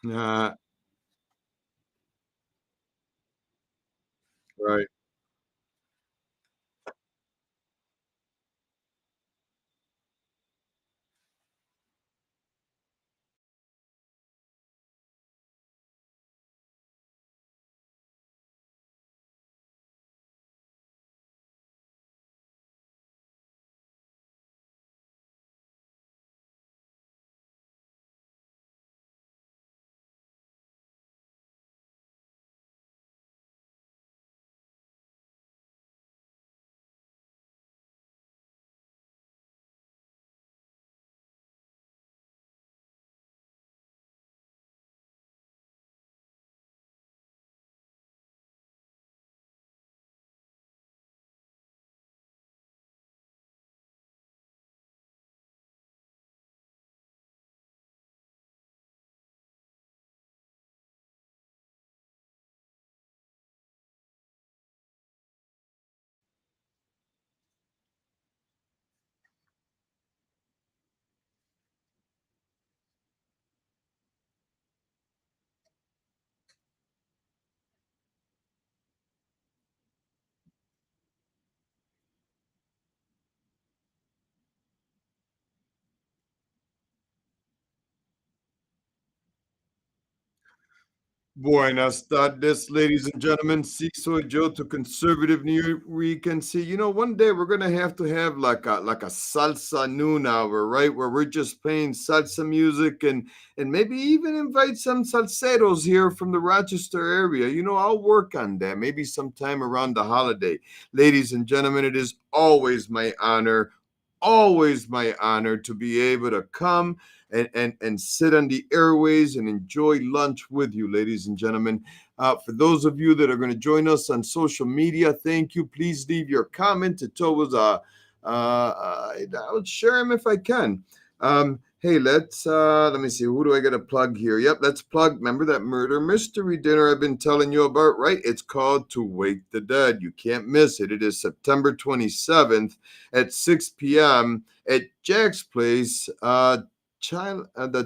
Uh, right. Buenas tardes, ladies and gentlemen. Sí, soy yo, to conservative New Weekend. See, one day we're gonna have like a salsa noon hour, right? Where we're just playing salsa music and maybe even invite some salseros here from the Rochester area. I'll work on that. Maybe sometime around the holiday. Ladies and gentlemen, it is always my honor to be able to come and sit on the airways and enjoy lunch with you, ladies and gentlemen. For those of you that are going to join us on social media, thank you. Please leave your comment. It's always I'll share them if I can. Hey, let me see. Who do I get to plug here? Yep, let's plug. Remember that murder mystery dinner I've been telling you about, right? It's called To Wake the Dead. You can't miss it. It is September 27th at 6 p.m. at Jack's Place. The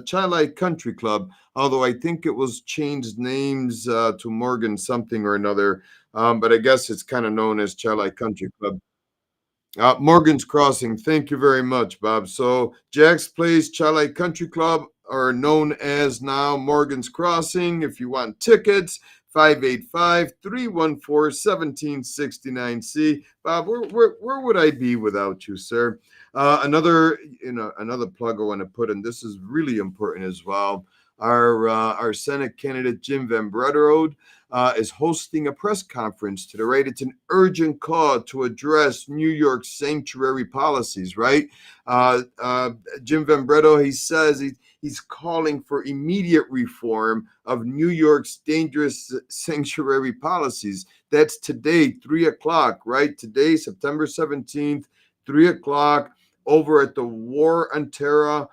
Chile Country Club, although I think it was changed names to Morgan something or another, but I guess it's kind of known as Chile Country Club. Morgan's Crossing. Thank you very much, Bob. So Jack's Place, Chile Country Club are known as now Morgan's Crossing. If you want tickets, 585-314-1769C. Bob, where would I be without you, sir? Another plug I want to put in. This is really important as well. Our Senate candidate Jim Van Brederode is hosting a press conference today, right? It's an urgent call to address New York's sanctuary policies, right? Jim Van Brederode, he says he's calling for immediate reform of New York's dangerous sanctuary policies. That's today, 3 o'clock, right? Today, September 17th, 3 o'clock, over at the War on Terror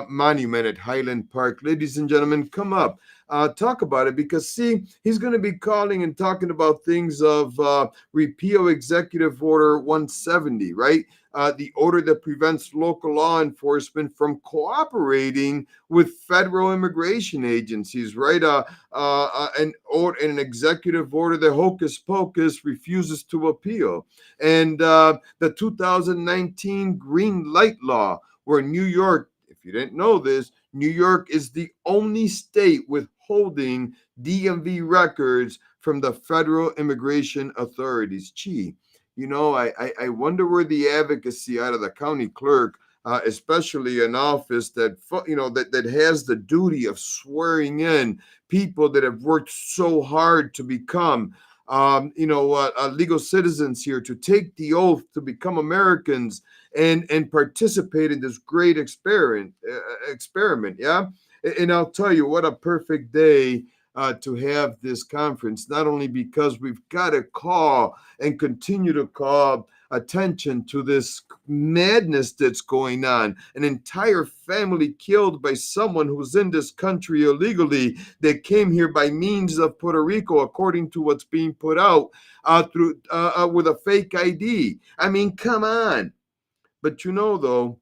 monument at Highland Park. Ladies and gentlemen, come up. Talk about it, because see, he's going to be calling and talking about things of repeal Executive Order 170, right? The order that prevents local law enforcement from cooperating with federal immigration agencies, right? An executive order that Hocus Pocus refuses to appeal. And the 2019 Green Light Law, where New York, if you didn't know this, New York is the only state withholding DMV records from the federal immigration authorities. Gee, I wonder where the advocacy out of the county clerk, especially an office that has the duty of swearing in people that have worked so hard to become legal citizens here, to take the oath to become Americans and participate in this great experiment. Yeah, and I'll tell you what a perfect day to have this conference. Not only because we've got to call and continue to call attention to this madness that's going on, an entire family killed by someone who's in this country illegally, that came here by means of Puerto Rico, according to what's being put out through with a fake ID. I mean, come on. But though,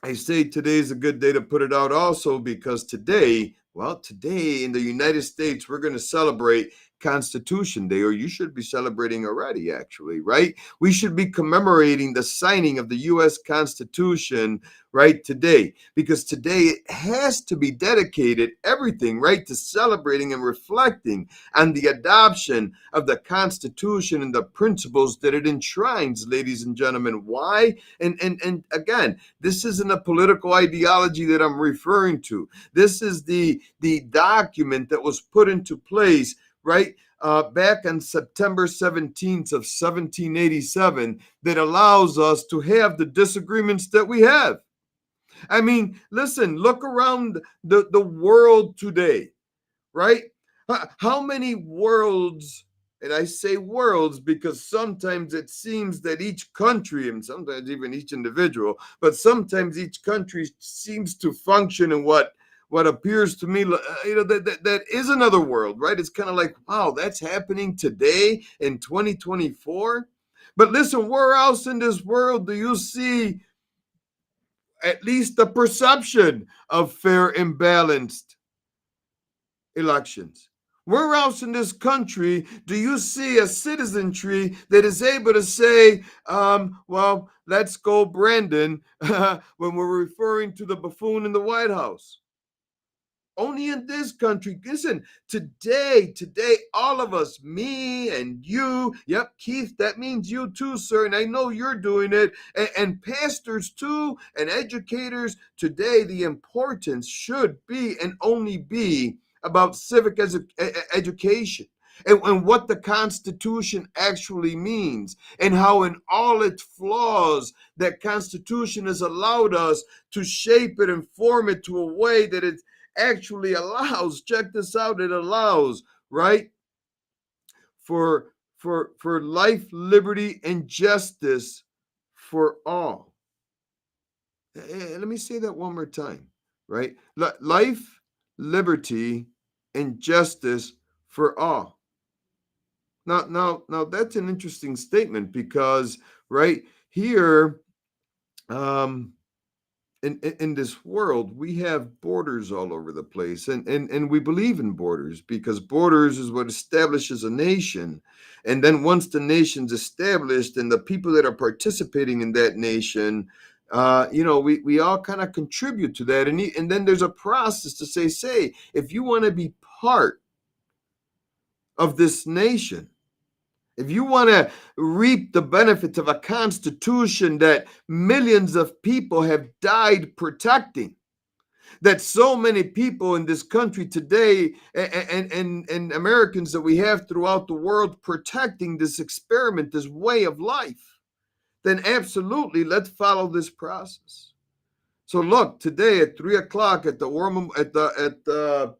I say today's a good day to put it out also because today, well, today in the United States, we're going to celebrate Constitution Day, or you should be celebrating already, actually, right? We should be commemorating the signing of the U.S. Constitution, right, today, because today it has to be dedicated, everything, right, to celebrating and reflecting on the adoption of the Constitution and the principles that it enshrines, ladies and gentlemen. Why? And again, this isn't a political ideology that I'm referring to. This is the document that was put into place, right, back on September 17th of 1787 that allows us to have the disagreements that we have. I mean, listen, look around the world today, right? How many worlds, and I say worlds because sometimes it seems that each country, and sometimes even each individual, but sometimes each country seems to function in what appears to me, that is another world, right? It's kind of like, wow, that's happening today in 2024. But listen, where else in this world do you see at least the perception of fair and balanced elections? Where else in this country do you see a citizenry that is able to say, well, let's go, Brandon, when we're referring to the buffoon in the White House? Only in this country. Listen, today, all of us, me and you, yep, Keith, that means you too, sir, and I know you're doing it, and pastors too, and educators, today the importance should be and only be about civic education. And what the Constitution actually means, and how in all its flaws that Constitution has allowed us to shape it and form it to a way that it actually allows, check this out, it allows, right, for life, liberty, and justice for all. Let me say that one more time, right? Life, liberty, and justice for all. Now that's an interesting statement because right here, in this world, we have borders all over the place, and we believe in borders because borders is what establishes a nation. And then once the nation's established and the people that are participating in that nation, we all kind of contribute to that. And then there's a process to say, if you want to be part of this nation, if you want to reap the benefits of a constitution that millions of people have died protecting, that so many people in this country today and Americans that we have throughout the world protecting this experiment, this way of life, then absolutely let's follow this process. So look, today at 3 o'clock at the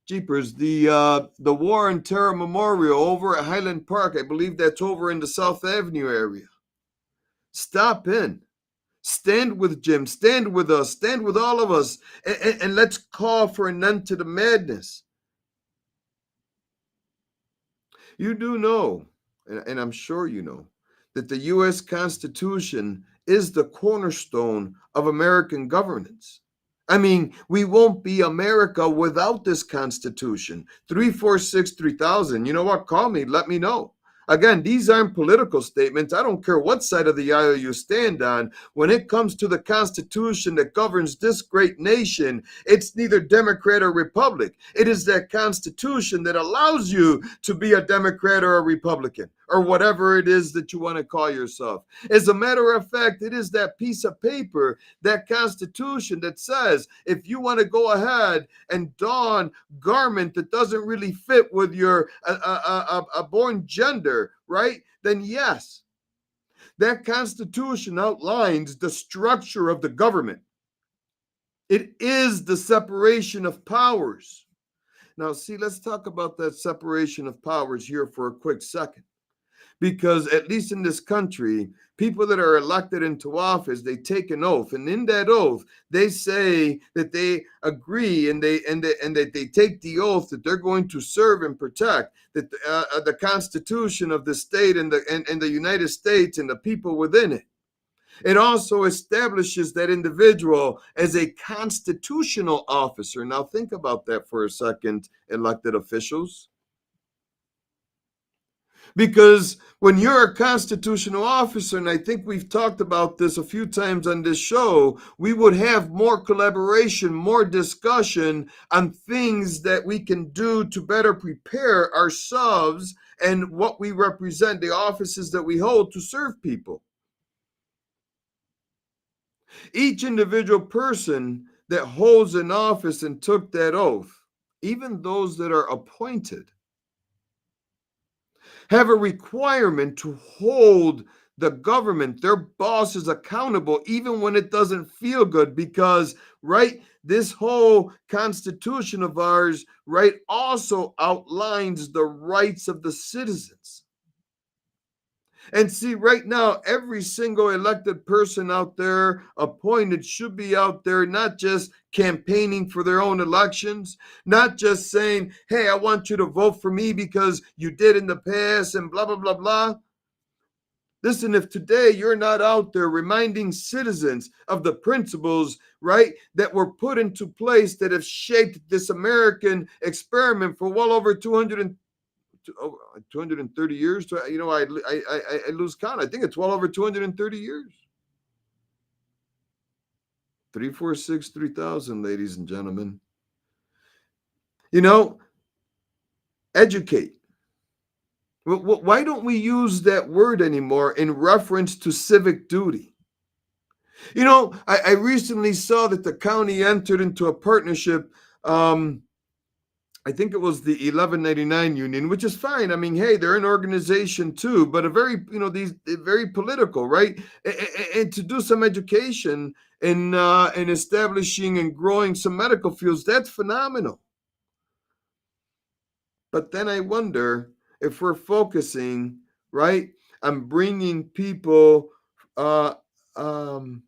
Jeepers, the War on Terror Memorial over at Highland Park. I believe that's over in the South Avenue area. Stop in. Stand with Jim. Stand with us. Stand with all of us. And let's call for an end to the madness. You do know, and I'm sure you know, that the U.S. Constitution is the cornerstone of American governance. I mean, we won't be America without this Constitution. 346-3000. You know what? Call me. Let me know. Again, these aren't political statements. I don't care what side of the aisle you stand on. When it comes to the Constitution that governs this great nation, it's neither Democrat or Republic. It is that Constitution that allows you to be a Democrat or a Republican or whatever it is that you want to call yourself. As a matter of fact, it is that piece of paper, that Constitution that says if you want to go ahead and don garment that doesn't really fit with your born gender, right? Then yes, that Constitution outlines the structure of the government. It is the separation of powers. Now, see, let's talk about that separation of powers here for a quick second. Because at least in this country, people that are elected into office, they take an oath, and in that oath, they say that they agree and that they take the oath that they're going to serve and protect that the Constitution of the state and the United States and the people within it. It also establishes that individual as a constitutional officer. Now, think about that for a second, elected officials. Because when you're a constitutional officer, and I think we've talked about this a few times on this show, we would have more collaboration, more discussion on things that we can do to better prepare ourselves and what we represent, the offices that we hold to serve people. Each individual person that holds an office and took that oath, even those that are appointed, have a requirement to hold the government, their bosses, accountable, even when it doesn't feel good. Because, right, this whole constitution of ours, right, also outlines the rights of the citizens. And see, right now, every single elected person out there appointed should be out there not just campaigning for their own elections, not just saying, hey, I want you to vote for me because you did in the past and blah, blah, blah, blah. Listen, if today you're not out there reminding citizens of the principles, right, that were put into place that have shaped this American experiment for well over 230 years. I lose count. I think it's well over 230 years. 346 3000, ladies and gentlemen. You know, educate. Why don't we use that word anymore in reference to civic duty? I recently saw that the county entered into a partnership. I think it was the 1199 union, which is fine. I mean, hey, they're an organization too, but a very, these very political, right? And to do some education in establishing and growing some medical fields, that's phenomenal. But then I wonder if we're focusing, right, on bringing people, uh, um,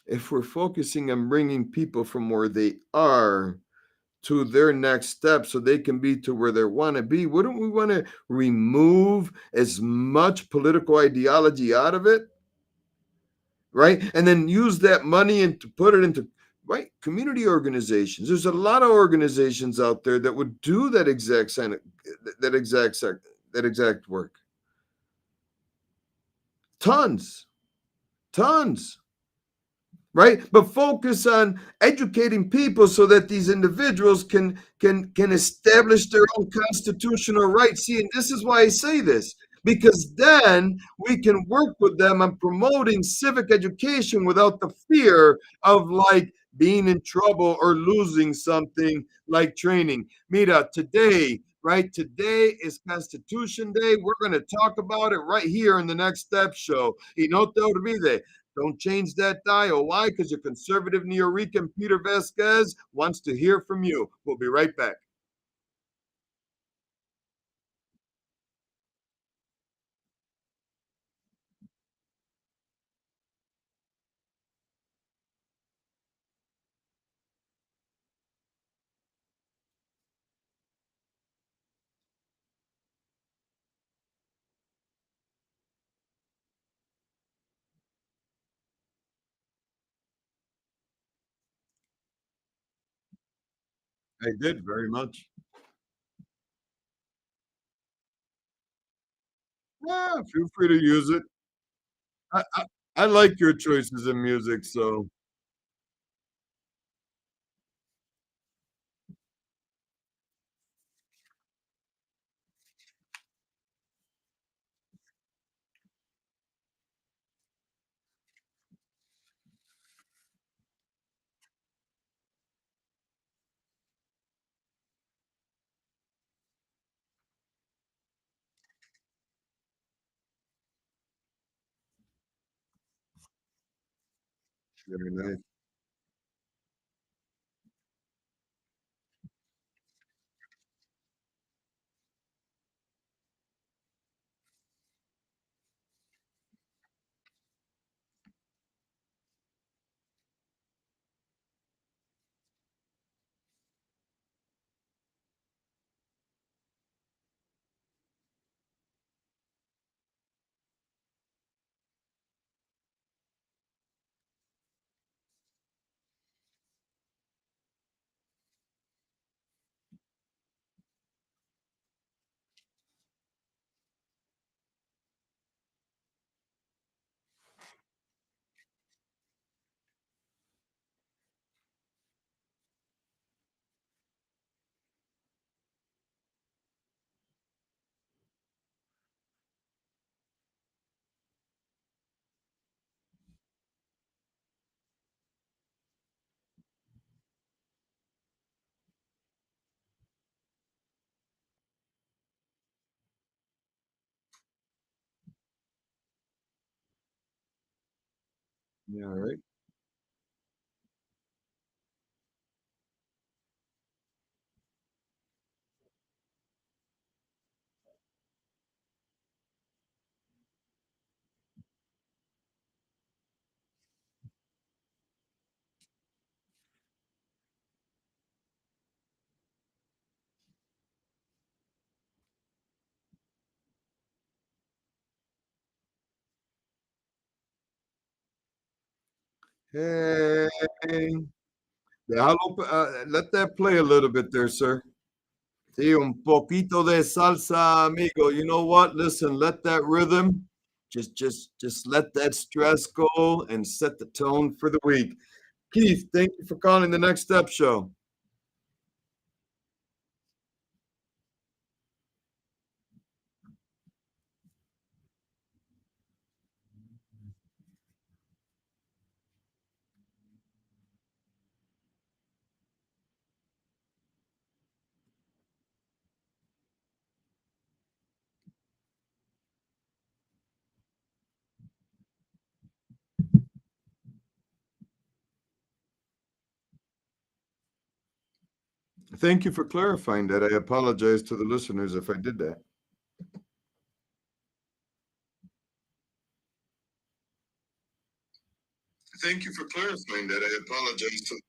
if we're focusing on bringing people from where they are to their next step so they can be to where they want to be, wouldn't we want to remove as much political ideology out of it, right? And then use that money and to put it into, right, community organizations. There's a lot of organizations out there that would do that that exact that exact work. Tons, tons. Right, but focus on educating people so that these individuals can establish their own constitutional rights. See, and this is why I say this, because then we can work with them on promoting civic education without the fear of like being in trouble or losing something like training. Mira, today, right, today is Constitution Day. We're going to talk about it right here in the Next Step show. Y no te olvides, don't change that dial. Why? Because your conservative Nuyorican Peter Vasquez wants to hear from you. We'll be right back. I did very much. Yeah, feel free to use it. I like your choices in music, so very nice. Yeah, right. Hey. Let that play a little bit there, sir. Sí, un poquito de salsa, amigo. You know what? Listen, let that rhythm, just let that stress go and set the tone for the week. Keith, thank you for calling the Next Step Show. Thank you for clarifying that. I apologize to the listeners if I did that. Thank you for clarifying that. I apologize to.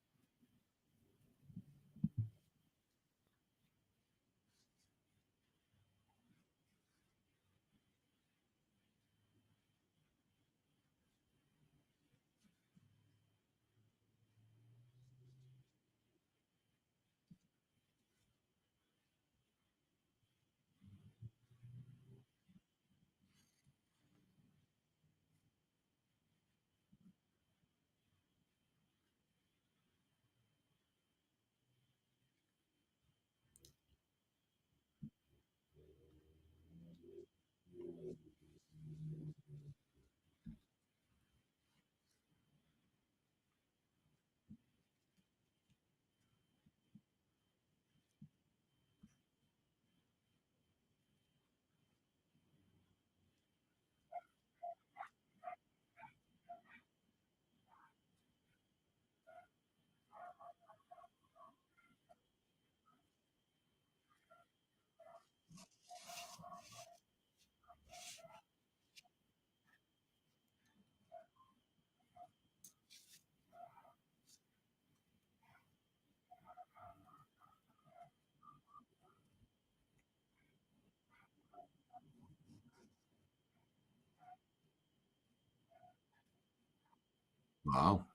Wow.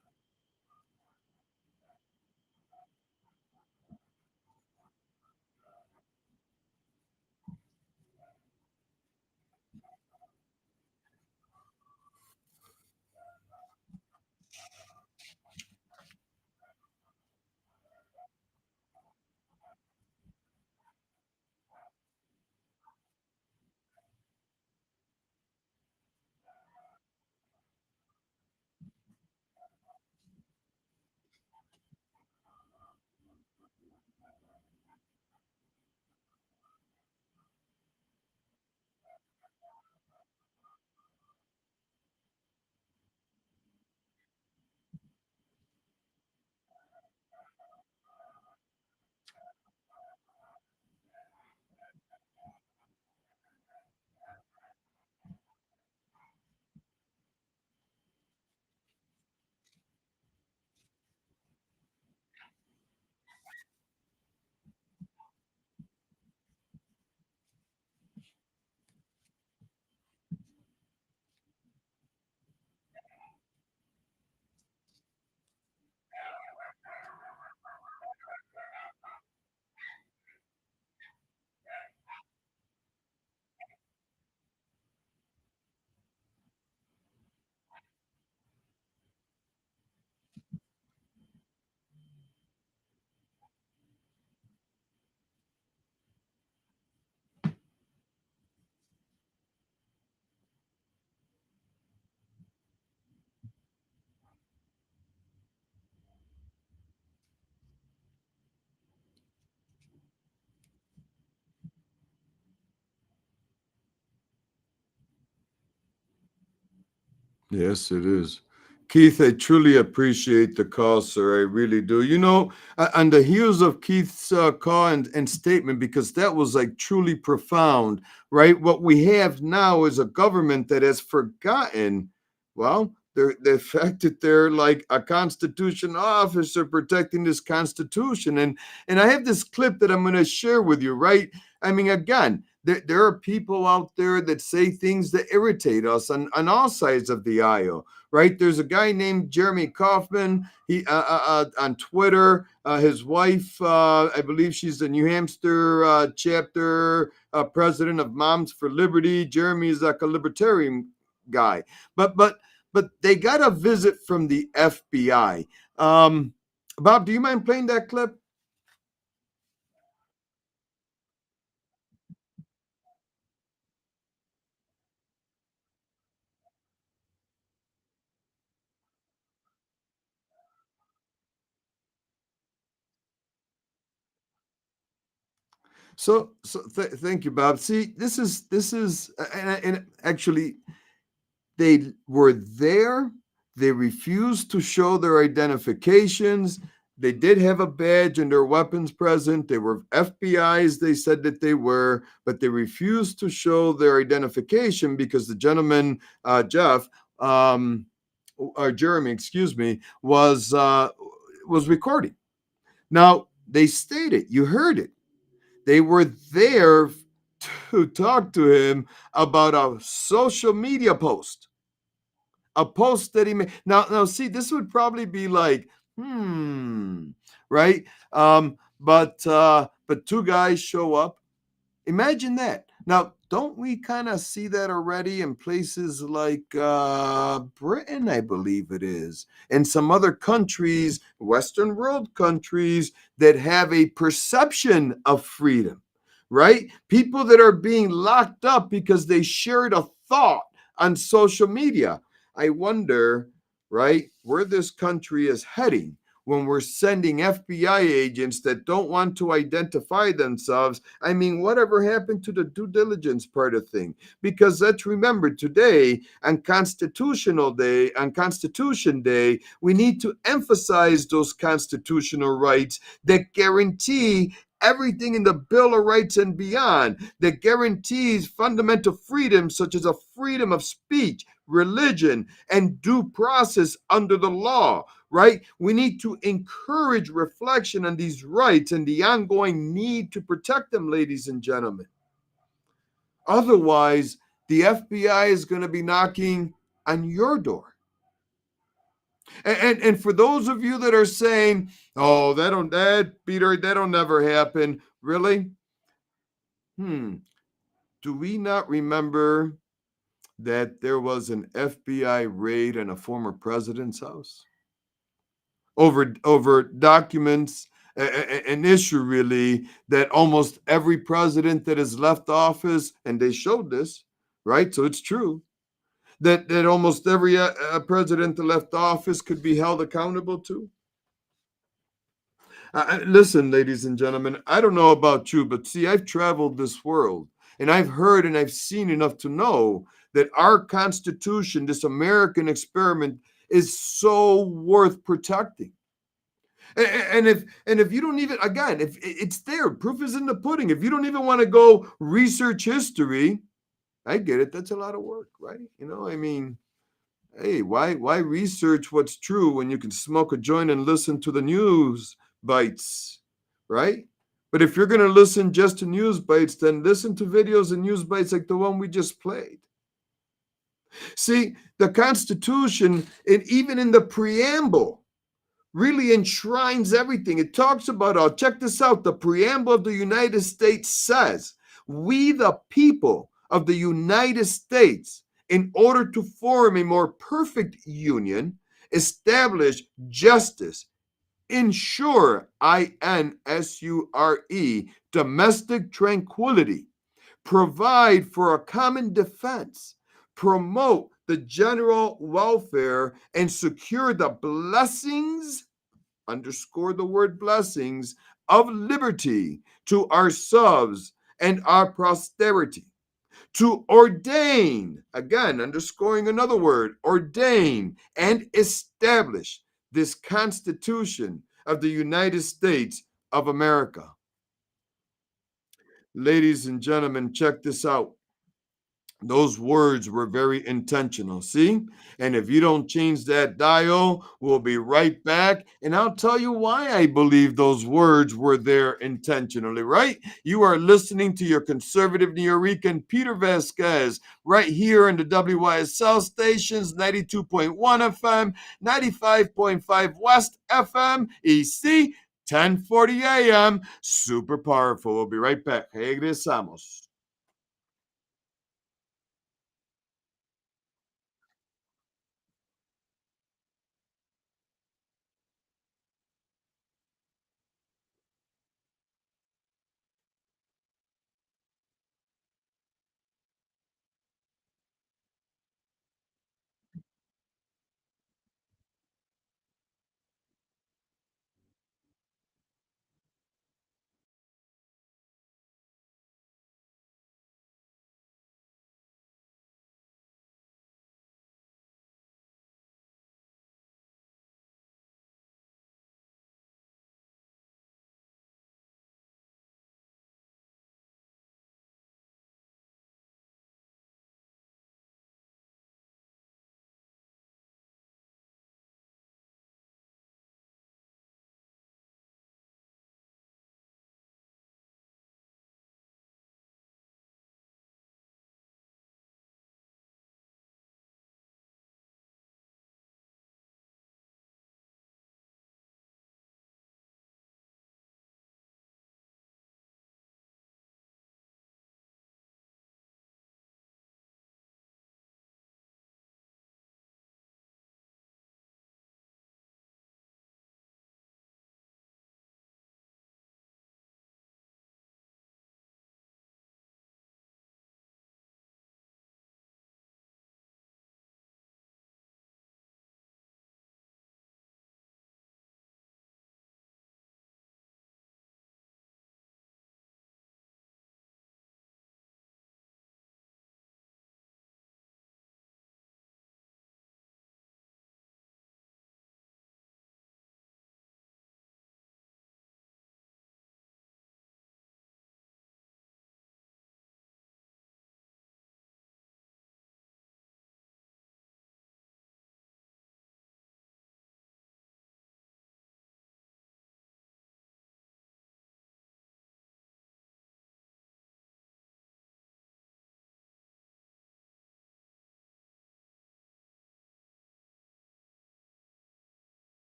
Yes, it is. Keith, I truly appreciate the call, sir. I really do. On the heels of Keith's call and statement, because that was like truly profound, right? What we have now is a government that has forgotten, well, the fact that they're like a constitution officer protecting this constitution. And I have this clip that I'm going to share with you, right? I mean, again, there are people out there that say things that irritate us on all sides of the aisle, right? There's a guy named Jeremy Kaufman. He on Twitter. His wife, I believe she's the New Hampshire chapter president of Moms for Liberty. Jeremy is like a libertarian guy, but they got a visit from the FBI. Bob, do you mind playing that clip? Thank you, Bob. See, this is, and actually, they were there. They refused to show their identifications. They did have a badge and their weapons present. They were FBI's, they said that they were, but they refused to show their identification because the gentleman, Jeff, or Jeremy, excuse me, was recording. Now, they stated, you heard it. They were there to talk to him about a social media post, a post that he made. Now, see, this would probably be like, right? But two guys show up. Imagine that. Now, don't we kind of see that already in places like Britain, I believe it is, and some other countries, Western world countries, that have a perception of freedom, right? People that are being locked up because they shared a thought on social media. I wonder, right, where this country is heading when we're sending FBI agents that don't want to identify themselves. I mean, whatever happened to the due diligence part of thing? Because let's remember today, on Constitution Day, we need to emphasize those constitutional rights that guarantee everything in the Bill of Rights and beyond, that guarantees fundamental freedoms such as a freedom of speech, religion, and due process under the law, right? We need to encourage reflection on these rights and the ongoing need to protect them, ladies and gentlemen. Otherwise, the FBI is going to be knocking on your door. And for those of you that are saying, "Oh, that'll never happen," really? Do we not remember that there was an FBI raid in a former president's house over documents, an issue really that almost every president that has left office, and they showed this, right? So it's true that almost every president that left office could be held accountable to. Listen, ladies and gentlemen, I don't know about you, but see, I've traveled this world and I've heard and I've seen enough to know that our Constitution, this American experiment, is so worth protecting. And if you don't even, again, if it's there, proof is in the pudding. If you don't even want to go research history, I get it. That's a lot of work, right? I mean, hey, why research what's true when you can smoke a joint and listen to the news bites, right? But if you're going to listen just to news bites, then listen to videos and news bites like the one we just played. See, the Constitution, and even in the preamble, really enshrines everything. It talks about, check this out, the preamble of the United States says, we the people of the United States, in order to form a more perfect union, establish justice, ensure, INSURE, domestic tranquility, provide for a common defense, promote the general welfare, and secure the blessings, underscore the word blessings, of liberty to ourselves and our posterity, to ordain, again, underscoring another word, ordain and establish this Constitution of the United States of America. Ladies and gentlemen, check this out. Those words were very intentional. See? And if you don't change that dial, we'll be right back. And I'll tell you why I believe those words were there intentionally, right? You are listening to your conservative Nuyorican Peter Vasquez right here in the WYSL stations 92.1 FM, 95.5 West FM, EC, 1040 AM. Super powerful. We'll be right back. Regresamos.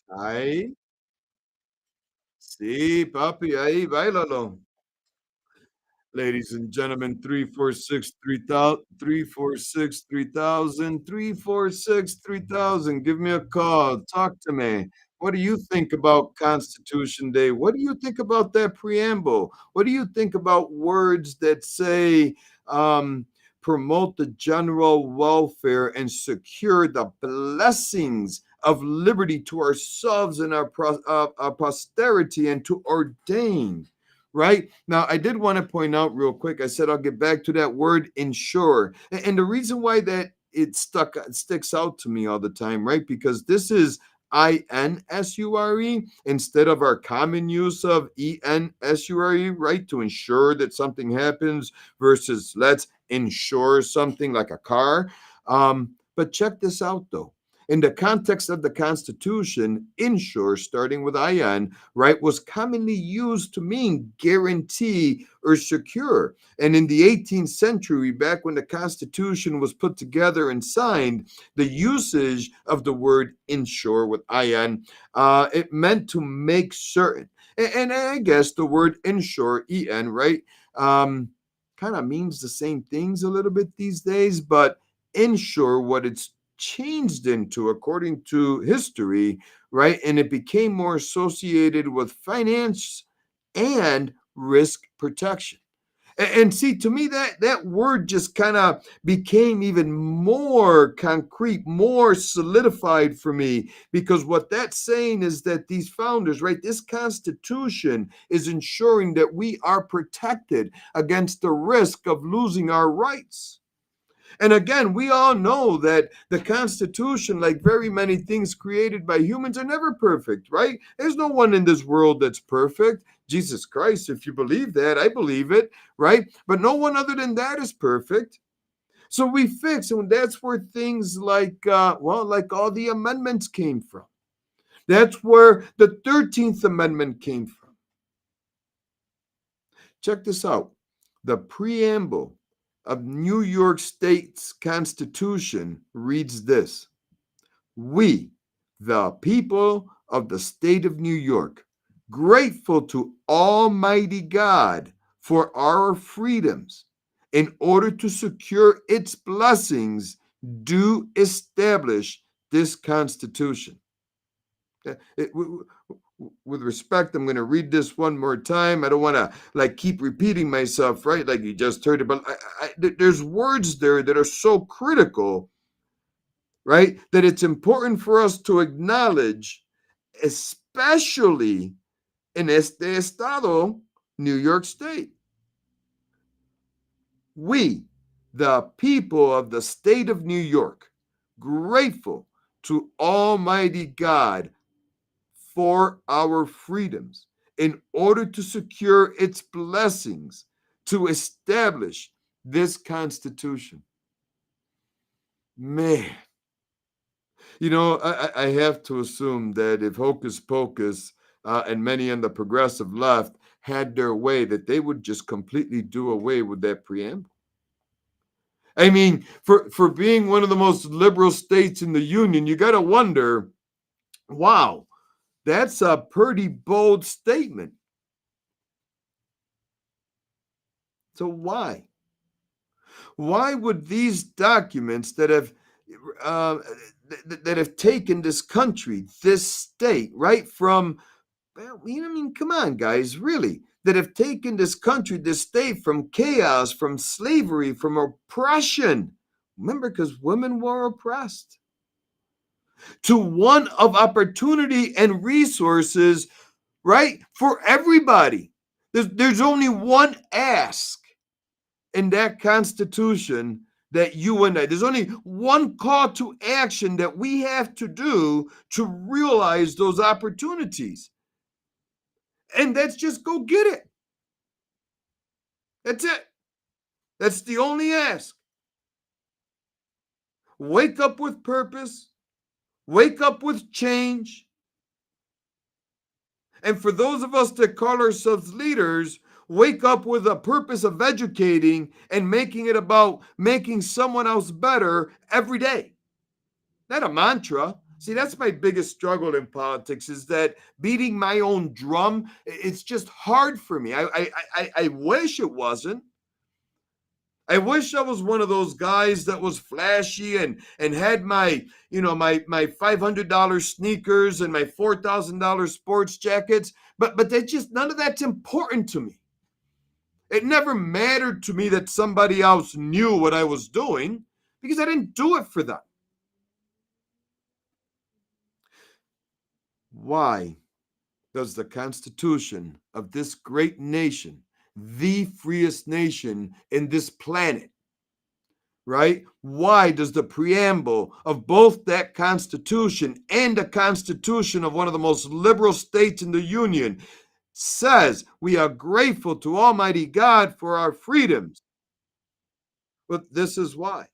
Ahí, sí, papi, ahí, bailalo. Ladies and gentlemen, 346 3000, 346 3000, 346 3000. Give me a call. Talk to me. What do you think about Constitution Day? What do you think about that preamble? What do you think about words that say, um, promote the general welfare and secure the blessings of liberty to ourselves and our posterity and to ordain? Right now, I did want to point out real quick. I said I'll get back to that word ensure, and the reason why that it sticks out to me all the time, right? Because this is INSURE instead of our common use of ENSURE, right? To ensure that something happens versus let's insure something like a car. But check this out though. In the context of the Constitution, insure, starting with IN, right, was commonly used to mean guarantee or secure. And in the 18th century, back when the Constitution was put together and signed, the usage of the word insure with IN, it meant to make certain. And I guess the word insure, EN, right, kind of means the same things a little bit these days, but insure what it's changed into according to history, right? And it became more associated with finance and risk protection. And see, to me, that word just kind of became even more concrete, more solidified for me, because what that's saying is that these founders, right, this Constitution is ensuring that we are protected against the risk of losing our rights. And again, we all know that the Constitution, like very many things created by humans, are never perfect, right? There's no one in this world that's perfect. Jesus Christ, if you believe that, I believe it, right? But no one other than that is perfect. So we fix, and that's where things like, like all the amendments came from. That's where the 13th Amendment came from. Check this out. The preamble of New York State's Constitution reads this: We, the people of the state of New York, grateful to Almighty God for our freedoms, in order to secure its blessings, do establish this Constitution. With respect, I'm going to read this one more time. I don't want to like keep repeating myself, right? Like you just heard it, but there's words there that are so critical, right? That it's important for us to acknowledge, especially in este estado, New York State. We, the people of the state of New York, grateful to Almighty God for our freedoms in order to secure its blessings, to establish this Constitution. Man, I have to assume that if Hocus Pocus and many on the progressive left had their way, that they would just completely do away with that preamble. I mean, for being one of the most liberal states in the union, you got to wonder, wow, that's a pretty bold statement. So why? Why would these documents uh, that have taken this country, this state, right from, well, I mean, come on, guys, really, that have taken this country, this state from chaos, from slavery, from oppression. Remember, because women were oppressed, to one of opportunity and resources, right, for everybody. There's only one ask in that Constitution that you and I, there's only one call to action that we have to do to realize those opportunities. And that's just go get it. That's it. That's the only ask. wake up with purpose, wake up with change. And for those of us that call ourselves leaders, wake up with a purpose of educating and making it about making someone else better every day. Not a mantra. See, that's my biggest struggle in politics is that beating my own drum, it's just hard for me. I wish it wasn't. I wish I was one of those guys that was flashy and had my, my $500 sneakers and my $4,000 sports jackets, but that just none of that's important to me. It never mattered to me that somebody else knew what I was doing because I didn't do it for them. Why does the Constitution of this great nation, the freest nation in this planet, right? Why does the preamble of both that Constitution and the Constitution of one of the most liberal states in the Union says we are grateful to Almighty God for our freedoms? But this is why,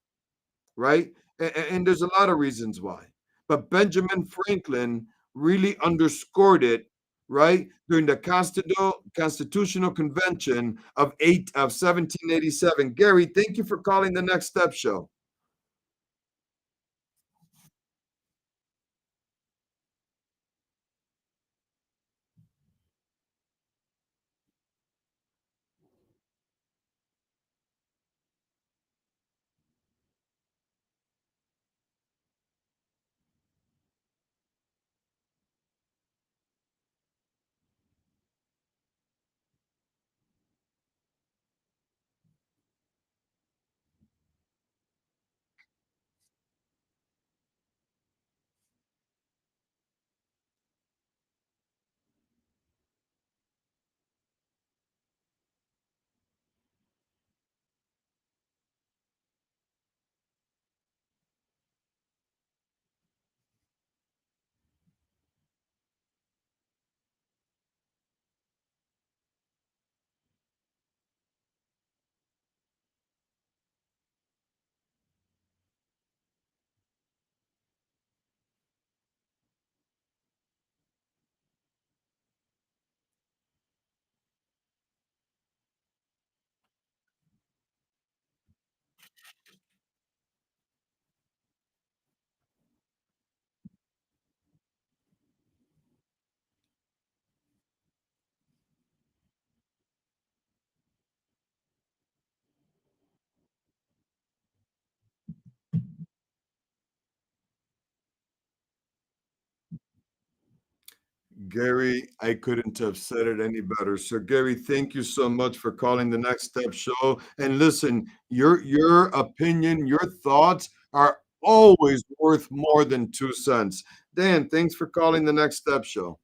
right? And there's a lot of reasons why. But Benjamin Franklin really underscored it, right, during the Constitutional Convention of 1787. Gary, thank you for calling the Next Step Show. Gary, I couldn't have said it any better. So, Gary, thank you so much for calling the Next Step Show. And listen, your opinion, your thoughts are always worth more than 2 cents. Dan, thanks for calling the Next Step Show.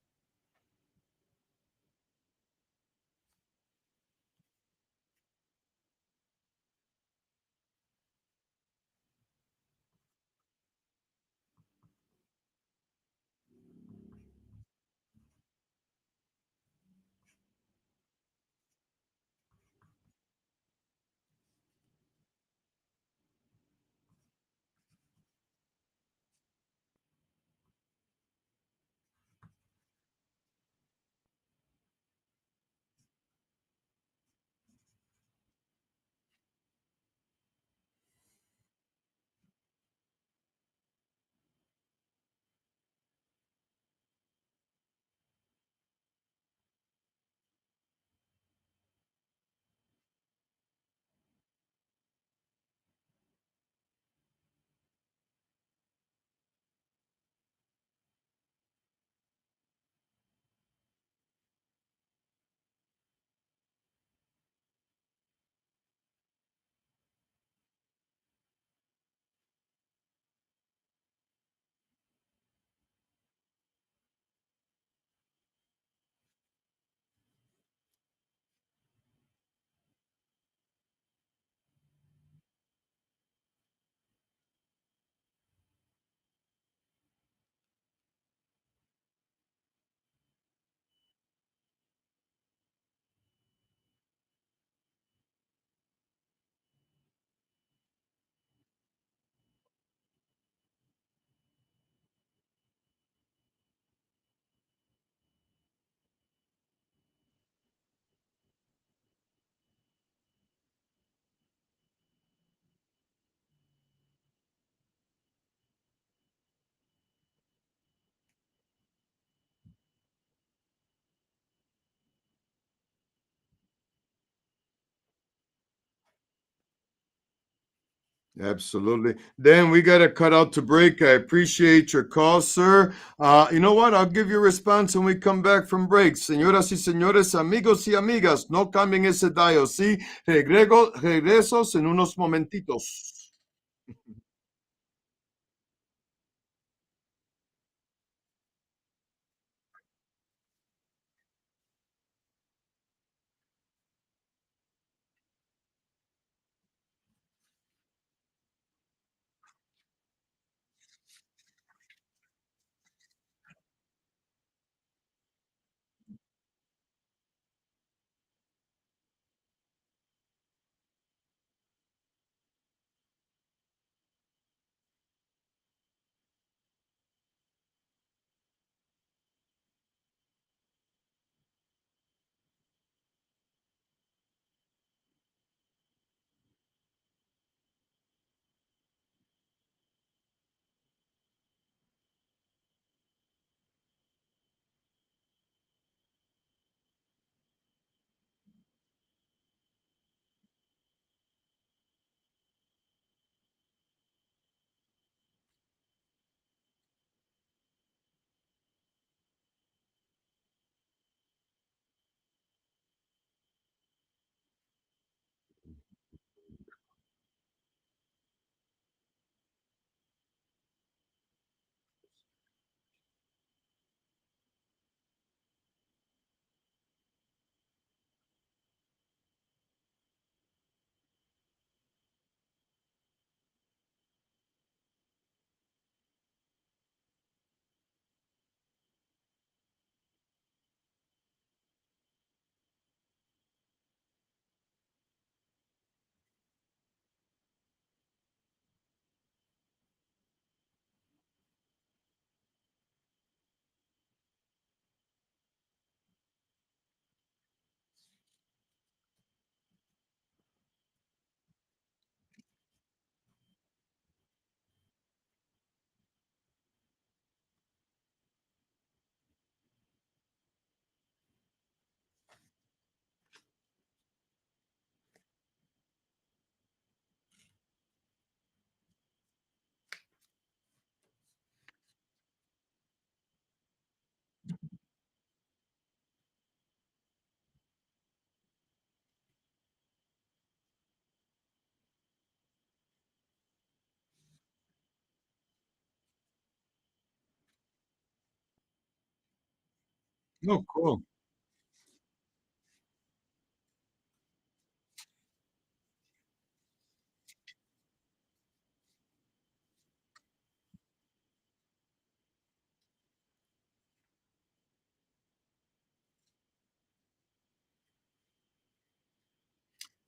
Absolutely. Dan, we got to cut out to break. I appreciate your call, sir. You know what? I'll give you a response when we come back from break. Señoras y señores, amigos y amigas, no cambien ese dial, ¿sí? Regresos en unos momentitos. Oh, cool.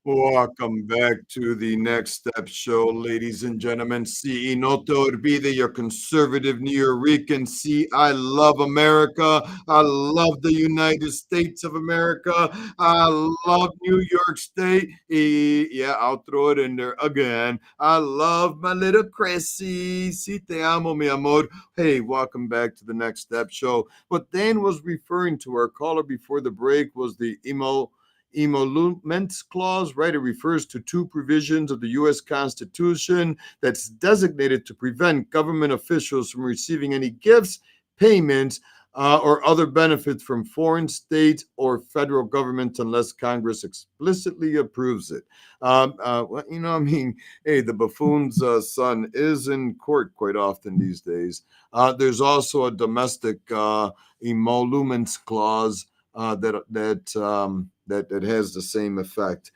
Welcome back to the Next Step Show, ladies and gentlemen. See, no te olvide, your conservative New Yorican. See, I love America. I love the United States of America. I love New York State. Yeah, I'll throw it in there again. I love my little Cressy. Si te amo, mi amor. Hey, welcome back to the Next Step Show. What Dan was referring to, our caller before the break, was the emoluments clause, right? It refers to two provisions of the U.S. Constitution that's designated to prevent government officials from receiving any gifts, payments, or other benefits from foreign states or federal government unless Congress explicitly approves it. Well, I mean, hey, the buffoon's son is in court quite often these days. There's also a domestic emoluments clause that has the same effect.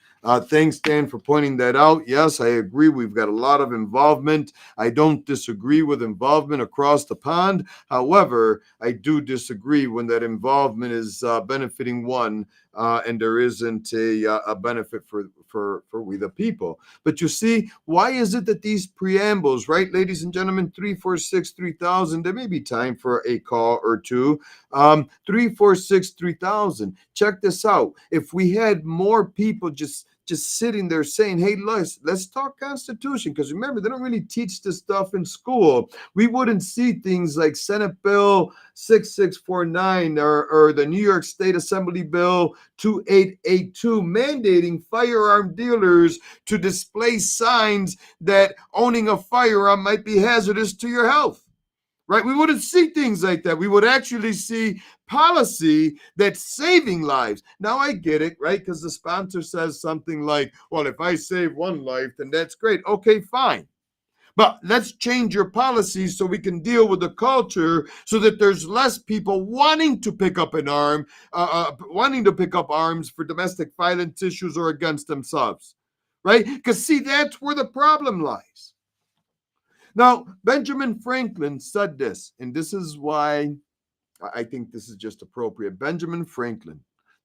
Thanks, Dan, for pointing that out. Yes, I agree. We've got a lot of involvement. I don't disagree with involvement across the pond. However, I do disagree when that involvement is benefiting one and there isn't a benefit for we the people. But you see, why is it that these preambles, right, ladies and gentlemen, 346 3000, there may be time for a call or two. 346 3000. Check this out. If we had more people just sitting there saying, hey, let's talk Constitution. Because remember, they don't really teach this stuff in school. We wouldn't see things like Senate Bill 6649 or the New York State Assembly Bill 2882 mandating firearm dealers to display signs that owning a firearm might be hazardous to your health. Right? We wouldn't see things like that. We would actually see policy that's saving lives. Now I get it, right? Because the sponsor says something like, well, if I save one life, then that's great. Okay, fine. But let's change your policies so we can deal with the culture so that there's less people wanting to pick up an arm, wanting to pick up arms for domestic violence issues or against themselves, right? Because see, that's where the problem lies. Now, Benjamin Franklin said this, and this is why I think this is just appropriate. Benjamin Franklin,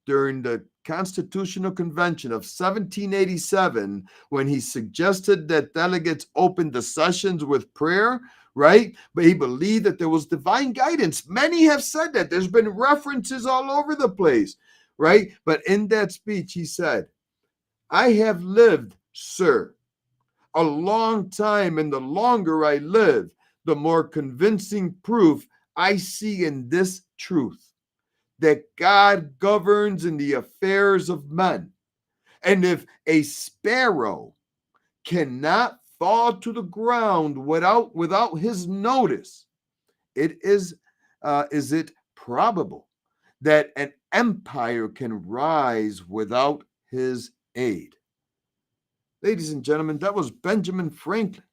during the Constitutional Convention of 1787, when he suggested that delegates open the sessions with prayer, right? But he believed that there was divine guidance. Many have said that. There's been references all over the place, right? But in that speech, he said, I have lived, sir, a long time, and the longer I live, the more convincing proof I see in this truth, that God governs in the affairs of men. And if a sparrow cannot fall to the ground without his notice, is it probable that an empire can rise without his aid? Ladies and gentlemen, that was Benjamin Franklin.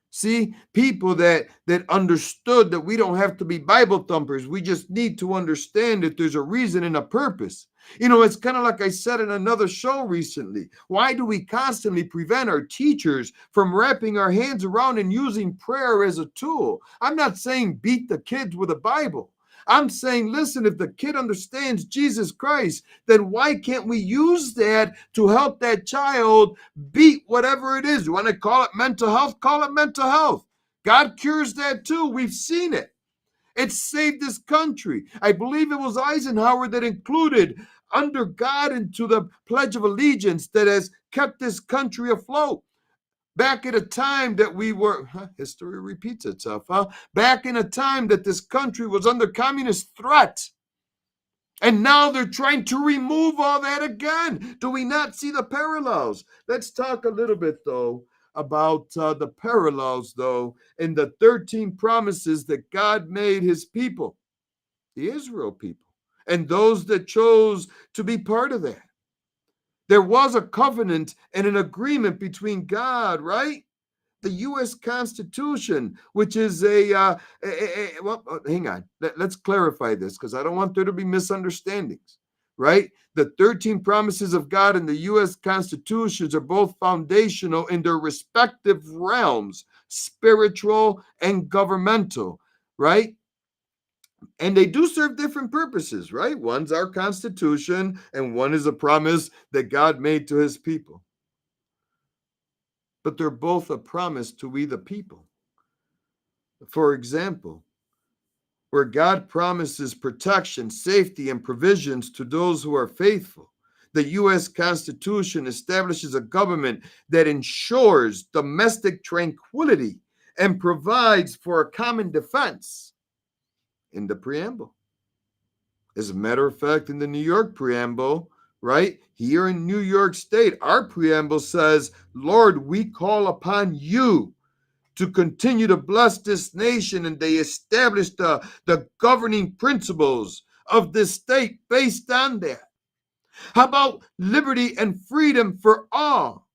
See, people that understood that we don't have to be Bible thumpers. We just need to understand that there's a reason and a purpose. You know, it's kind of like I said in another show recently. Why do we constantly prevent our teachers from wrapping our hands around and using prayer as a tool? I'm not saying beat the kids with a Bible. I'm saying, listen, if the kid understands Jesus Christ, then why can't we use that to help that child beat whatever it is? You want to call it mental health? Call it mental health. God cures that too. We've seen it. It saved this country. I believe it was Eisenhower that included under God into the Pledge of Allegiance that has kept this country afloat. Back at a time that we were, history repeats itself, back in a time that this country was under communist threat. And now they're trying to remove all that again. Do we not see the parallels? Let's talk a little bit, though, about the parallels, though, in the 13 promises that God made his people, the Israel people, and those that chose to be part of that. There was a covenant and an agreement between God, right? The U.S. Constitution, which is well, hang on. Let's clarify this because I don't want there to be misunderstandings, right? The 13 promises of God and the U.S. Constitutions are both foundational in their respective realms, spiritual and governmental, right? And they do serve different purposes, right? One's our Constitution, and one is a promise that God made to his people. But they're both a promise to we the people. For example, where God promises protection, safety, and provisions to those who are faithful, the U.S. Constitution establishes a government that ensures domestic tranquility and provides for a common defense. In the preamble. As a matter of fact, in the New York preamble, right, here in New York State, our preamble says, Lord, we call upon you to continue to bless this nation, and they established the governing principles of this state based on that. How about liberty and freedom for all?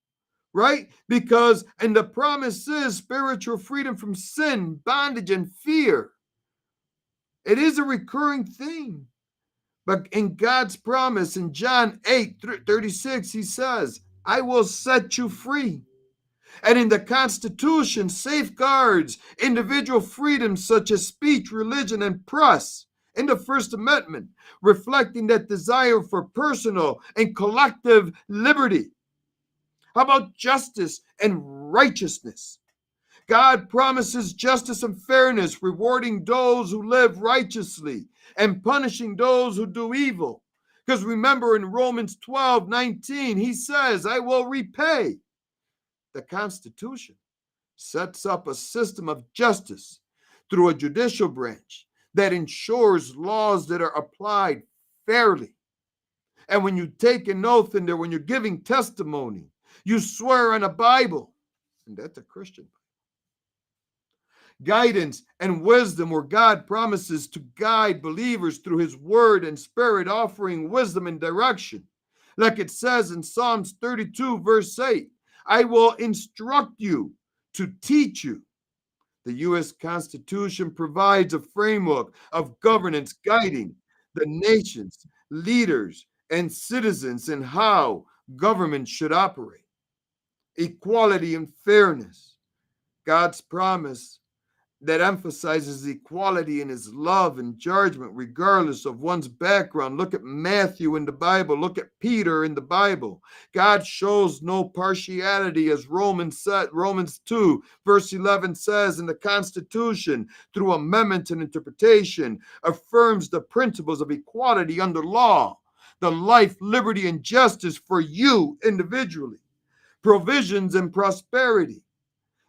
Right? Because, and the promise is spiritual freedom from sin, bondage, and fear. It is a recurring theme. But in God's promise in John 8:36, he says, I will set you free. And in the Constitution, safeguards individual freedoms such as speech, religion, and press. In the First Amendment, reflecting that desire for personal and collective liberty. How about justice and righteousness? God promises justice and fairness, rewarding those who live righteously and punishing those who do evil. Because remember in Romans 12:19, he says, I will repay. The Constitution sets up a system of justice through a judicial branch that ensures laws that are applied fairly. And when you take an oath in there, when you're giving testimony, you swear on a Bible, and that's a Christian guidance and wisdom, where God promises to guide believers through his word and spirit, offering wisdom and direction. Like it says in Psalms 32, verse 8, I will instruct you to teach you. The U.S. Constitution provides a framework of governance guiding the nation's leaders and citizens in how government should operate. Equality and fairness. God's promise that emphasizes equality in his love and judgment, regardless of one's background. Look at Matthew in the Bible. Look at Peter in the Bible. God shows no partiality, as Romans 2, verse 11 says, in the Constitution, through amendment and interpretation, affirms the principles of equality under law, the life, liberty, and justice for you individually, provisions and prosperity.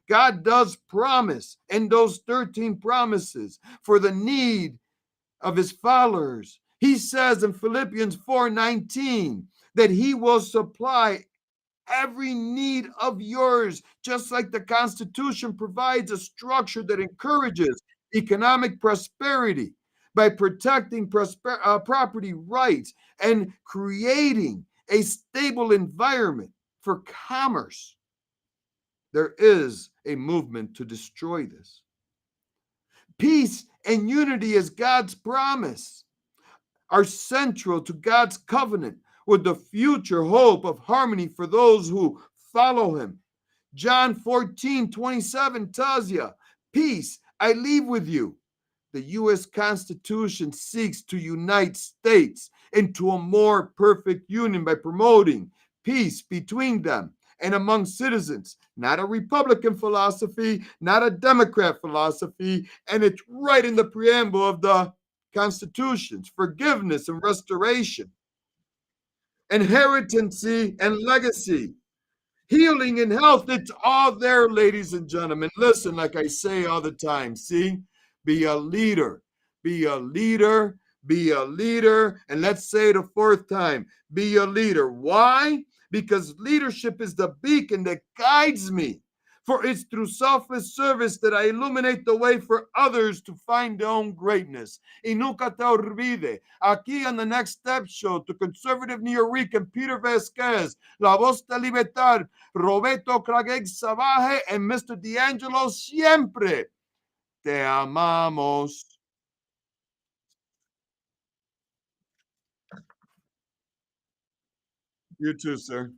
God does promise in those 13 promises for the need of his followers. He says in Philippians 4:19 that he will supply every need of yours, just like the Constitution provides a structure that encourages economic prosperity by protecting property rights and creating a stable environment for commerce. There is a movement to destroy this. Peace and unity, as God's promise, are central to God's covenant with the future hope of harmony for those who follow him. John 14:27 tells you, peace I leave with you. The U.S. Constitution seeks to unite states into a more perfect union by promoting peace between them and among citizens, not a Republican philosophy, not a Democrat philosophy, and it's right in the preamble of the Constitutions: forgiveness and restoration, inheritance and legacy, healing and health. It's all there, ladies and gentlemen. Listen, like I say all the time, see, be a leader, be a leader, be a leader. And let's say it a fourth time, be a leader. Why? Because leadership is the beacon that guides me. For it's through selfless service that I illuminate the way for others to find their own greatness. Y nunca te olvide, aquí on the Next Step Show, to conservative Nuyorican Peter Vasquez, La Voz de Libertad, Roberto Crageg Savaje, and Mr. D'Angelo, siempre te amamos. You too, sir.